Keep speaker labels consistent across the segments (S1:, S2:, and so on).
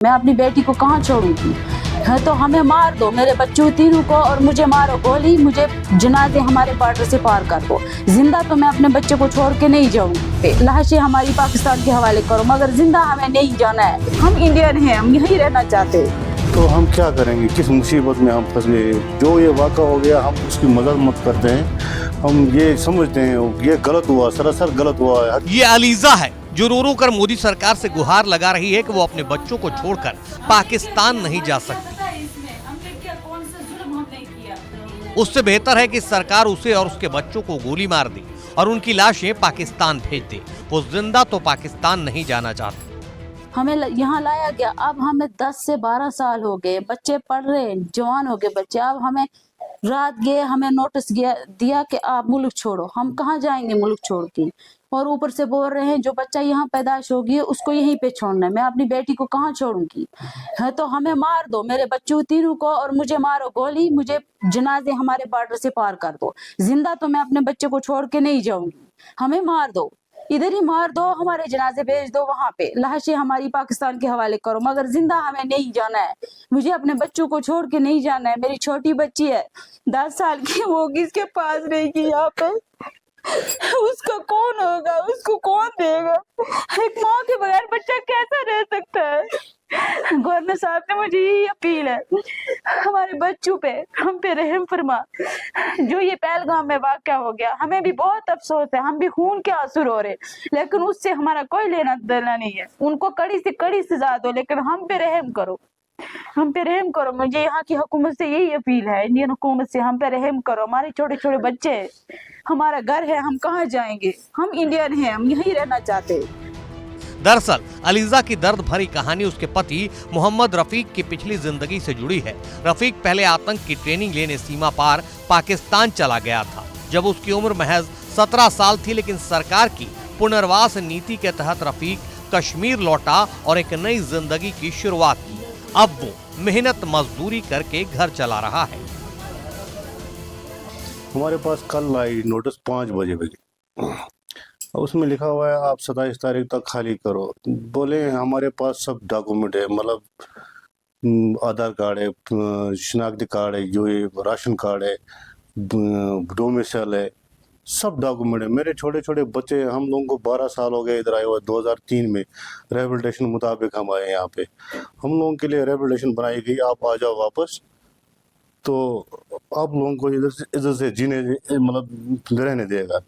S1: मैं अपनी बेटी को कहाँ छोड़ूंगी? है तो हमें मार दो, मेरे बच्चों तीनों को, और मुझे मारो गोली, मुझे जनाजे हमारे बॉर्डर से पार कर दो। जिंदा तो मैं अपने बच्चे को छोड़ के नहीं जाऊंगी। लाशें हमारी पाकिस्तान के हवाले करो, मगर जिंदा हमें नहीं जाना है। हम इंडियन हैं, हम यहीं रहना चाहते हैं।
S2: तो हम क्या करेंगे? किस मुसीबत में हम फंस गए? जो ये वाक़ा हो गया हम उसकी मदद मत करते हैं। हम ये समझते हैं ये गलत हुआ, सरासर गलत हुआ है।
S3: ये अलीजा है जो रो रो कर मोदी सरकार से गुहार लगा रही है कि वो अपने बच्चों को छोड़कर पाकिस्तान नहीं जा सकती। उससे बेहतर है कि सरकार उसे और उसके बच्चों को गोली मार दे और उनकी लाशें पाकिस्तान भेज दे। वो जिंदा तो पाकिस्तान नहीं जाना चाहते।
S1: हमें यहाँ लाया गया, अब हमें 10 से 12 साल हो गए, बच्चे पढ़ रहे हैं, जवान हो गए बच्चे। अब हमें रात गए, हमें नोटिस दिया कि आप मुल्क छोड़ो। हम कहाँ जाएंगे मुल्क छोड़ के? और ऊपर से बोल रहे हैं जो बच्चा यहाँ पैदाइश होगी उसको यहीं पे छोड़ना है। मैं अपनी बेटी को कहाँ छोड़ूंगी? है तो हमें मार दो, मेरे बच्चों तीनों को, और मुझे मारो गोली, मुझे जनाजे हमारे बॉर्डर से पार कर दो। जिंदा तो मैं अपने बच्चे को छोड़ के नहीं जाऊंगी। हमें मार दो, इधर ही मार दो, हमारे जनाजे भेज दो वहां पे, लाशें हमारी पाकिस्तान के हवाले करो, मगर जिंदा हमें नहीं जाना है। मुझे अपने बच्चों को छोड़ के नहीं जाना है। मेरी छोटी बच्ची है 10 साल की, वो किसके पास रहेगी यहाँ पे? उसका कौन होगा, उसको कौन देगा? एक माँ के बगैर बच्चा कैसा रह सकता है? गवर्नर साहब ने मुझे यही अपील है, हमारे बच्चों पे, हम पे रहम फरमा। जो ये पहलगाम में वाक़या हो गया, हमें भी बहुत अफसोस है, हम भी खून के आंसू रो रहे, लेकिन उससे हमारा कोई लेना देना नहीं है। उनको कड़ी से कड़ी सजा दो, लेकिन हम पे रहम करो, हम पे रहम करो। मुझे यहाँ की हुकूमत से यही अपील है, इंडियन हुकूमत से, हम पे रहम करो। हमारे छोटे छोटे बच्चे, हमारा घर है, हम कहाँ जाएंगे? हम इंडियन हैं, हम यहीं रहना चाहते हैं।
S3: दरअसल अलीजा की दर्द भरी कहानी उसके पति मोहम्मद रफीक की पिछली जिंदगी से जुड़ी है। रफीक पहले आतंक की ट्रेनिंग लेने सीमा पार पाकिस्तान चला गया था जब उसकी उम्र महज 17 साल थी, लेकिन सरकार की पुनर्वास नीति के तहत रफीक कश्मीर लौटा और एक नई जिंदगी की शुरुआत की। अब वो मेहनत मजदूरी करके घर चला रहा है।
S2: हमारे पास कल आई नोटिस 5 बजे उसमें लिखा हुआ है आप 27 तारीख तक खाली करो। बोले हमारे पास सब डॉक्यूमेंट है, मतलब आधार कार्ड है, शनाख्ती कार्ड है, जो ये राशन कार्ड है, डोमिसाइल है, सब डॉक्यूमेंट है। मेरे छोटे छोटे बच्चे, हम लोगों को 12 साल हो गए इधर आए हुए। 2003 में रिहैबिलिटेशन मुताबिक हम आए यहाँ पे। हम लोगों के लिए रिहैबिलिटेशन बनाई गई, आप आ जाओ वापस, तो आप लोगों को इधर से जीने, मतलब रहने देगा।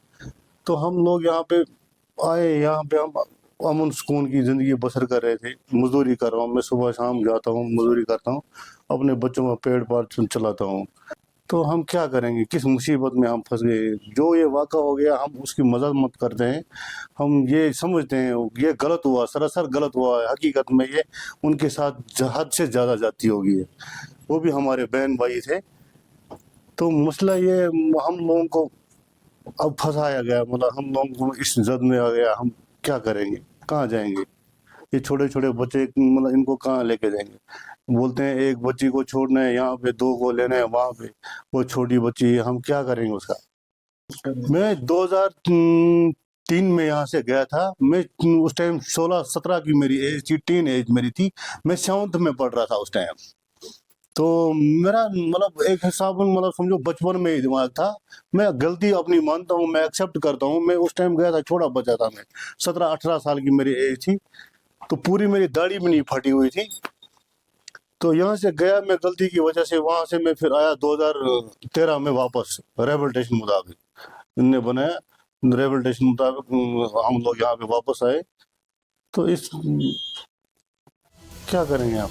S2: तो हम लोग यहाँ पे आए, यहाँ पे हम अमन सुकून की ज़िंदगी बसर कर रहे थे। मजदूरी कर रहा हूँ, मैं सुबह शाम जाता हूँ, मजदूरी करता हूँ, अपने बच्चों का पेट पाल चलाता हूँ। तो हम क्या करेंगे? किस मुसीबत में हम फंस गए? जो ये वाक़ा हो गया हम उसकी मदद मत करते हैं। हम ये समझते हैं ये गलत हुआ, सरासर गलत हुआ है। हकीकत में ये उनके साथ हद से ज़्यादा जाती होगी है। वो भी हमारे बहन भाई थे। तो मसला ये हम लोगों को अब फंसाया गया, मतलब हम लोगों को इस जद में आ गया। हम क्या करेंगे? कहाँ जाएंगे? ये छोटे छोटे बच्चे, मतलब इनको कहाँ लेके जाएंगे? बोलते हैं एक बच्ची को छोड़ना है यहाँ पे, 2 को लेना है वहाँ पे, वो छोटी बच्ची, हम क्या करेंगे उसका? मैं 2003 में यहाँ से गया था। मैं उस टाइम 16-17 की मेरी एज थी, टीन एज मेरी थी। मैं 7th में पढ़ रहा था उस टाइम। तो मेरा मतलब एक हिसाब, मतलब समझो बचपन में ही दिमाग था। मैं गलती अपनी मानता हूँ, मैं एक्सेप्ट करता हूँ। मैं उस टाइम गया था, छोटा बच्चा था मैं, 17-18 साल की मेरी एज थी। तो पूरी मेरी दाढ़ी भी नहीं फटी हुई थी। तो यहाँ से गया मैं गलती की वजह से, वहाँ से मैं फिर आया 2013 में वापस रिहैबिलिटेशन मुताबिक इनने बनाया। रिहैबिलिटेशन मुताबिक हम लोग यहाँ पे वापस आए। तो इस क्या करेंगे आप?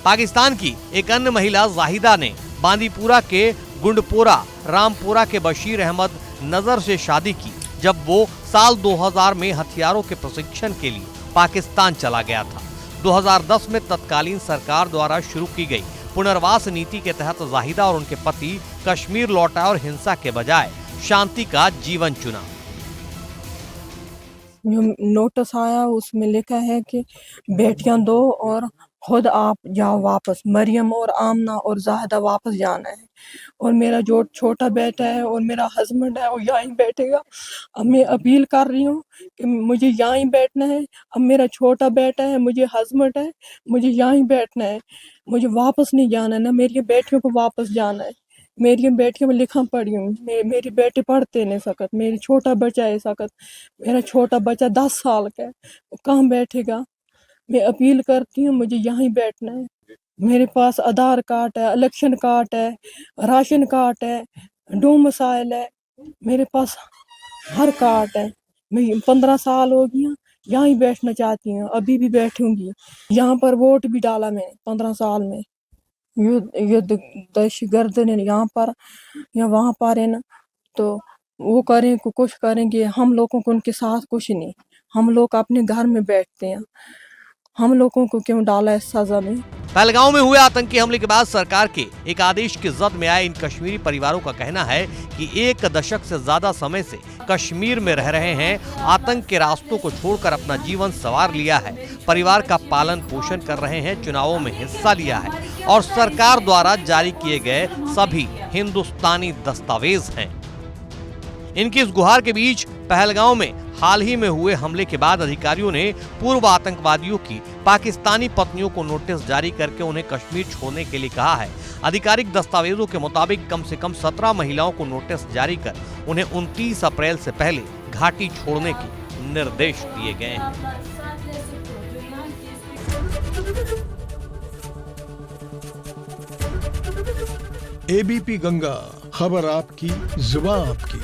S3: पाकिस्तान की एक अन्य महिला जाहिदा ने बांदीपुरा के गुंडपोरा रामपुरा के बशीर अहमद नजर से शादी की जब वो साल 2000 में हथियारों के प्रशिक्षण के लिए पाकिस्तान चला गया था। 2010 में तत्कालीन सरकार द्वारा शुरू की गई पुनर्वास नीति के तहत जाहिदा और उनके पति कश्मीर लौटा और हिंसा के बजाय शांति का जीवन चुना।
S4: जो नोटिस आया उसमें लिखा है कि बेटियां दो और خود آپ جاؤ واپس, مریم اور آمنہ اور زاہدہ واپس جانا ہے, اور میرا جو چھوٹا بیٹا ہے اور میرا ہسبینڈ ہے وہ یہیں بیٹھے گا. اب میں اپیل کر رہی ہوں کہ مجھے یہیں بیٹھنا ہے. اب میرا چھوٹا بیٹا ہے, مجھے ہسبینڈ ہے, مجھے یہیں بیٹھنا ہے, مجھے واپس نہیں جانا ہے, نہ میری بیٹیوں کو واپس جانا ہے. میری بیٹیوں میں لکھا پڑھی ہوں, میری بیٹے پڑھتے نہیں سکت, میری چھوٹا بچہ ہے سکت, میرا چھوٹا بچہ 10 سال کا ہے, وہ کہاں بیٹھے گا. میں اپیل کرتی ہوں مجھے یہیں بیٹھنا ہے. میرے پاس آدھار کارڈ ہے, الیکشن کارڈ ہے, راشن کارڈ ہے, ڈومسائل ہے, میرے پاس ہر کارڈ ہے. میں 15 سال ہو گیا, یہیں بیٹھنا چاہتی ہوں, ابھی بھی بیٹھوں گی. یہاں پر ووٹ بھی ڈالا میں 15 سال میں. یہ دہشت گرد نے یہاں پر یا وہاں پر ہے نا, تو وہ کریں کچھ کریں گے, ہم لوگوں کو ان کے ساتھ کچھ نہیں. ہم لوگ اپنے گھر میں بیٹھتے ہیں, ہم لوگوں کو کیوں ڈالا ہے سزا میں.
S3: پہلگاؤں میں ہوئے آتنکی حملے کے بعد سرکار کے ایک آدیش کی زد میں آئے ان کشمیری پریواروں کا کہنا ہے کہ 1 دشک سے زیادہ سمے سے کشمیر میں رہ رہے ہیں, آتنک کے راستوں کو چھوڑ کر اپنا جیون سنوار لیا ہے, پریوار کا پالن پوشن کر رہے ہیں, چناؤں میں حصہ لیا ہے اور سرکار دوارا جاری کیے گئے سبھی ہندوستانی دستاویز ہیں. ان کی اس گہار کے بیچ پہلگاؤں میں حال ہی میں ہوئے حملے کے بعد ادھیکاریوں نے پورو آتنکوادیوں کی پاکستانی پتنیوں کو نوٹس جاری کر کے انہیں کشمیر چھوڑنے کے لیے کہا ہے. آدھیکارک دستاویزوں کے مطابق کم سے کم 17 مہیلاؤں کو نوٹس جاری کر انہیں 29 اپریل سے پہلے گھاٹی چھوڑنے کے نردیش دیے گئے ہیں.
S5: ABP گنگا, خبر آپ کی, زبان آپ کی.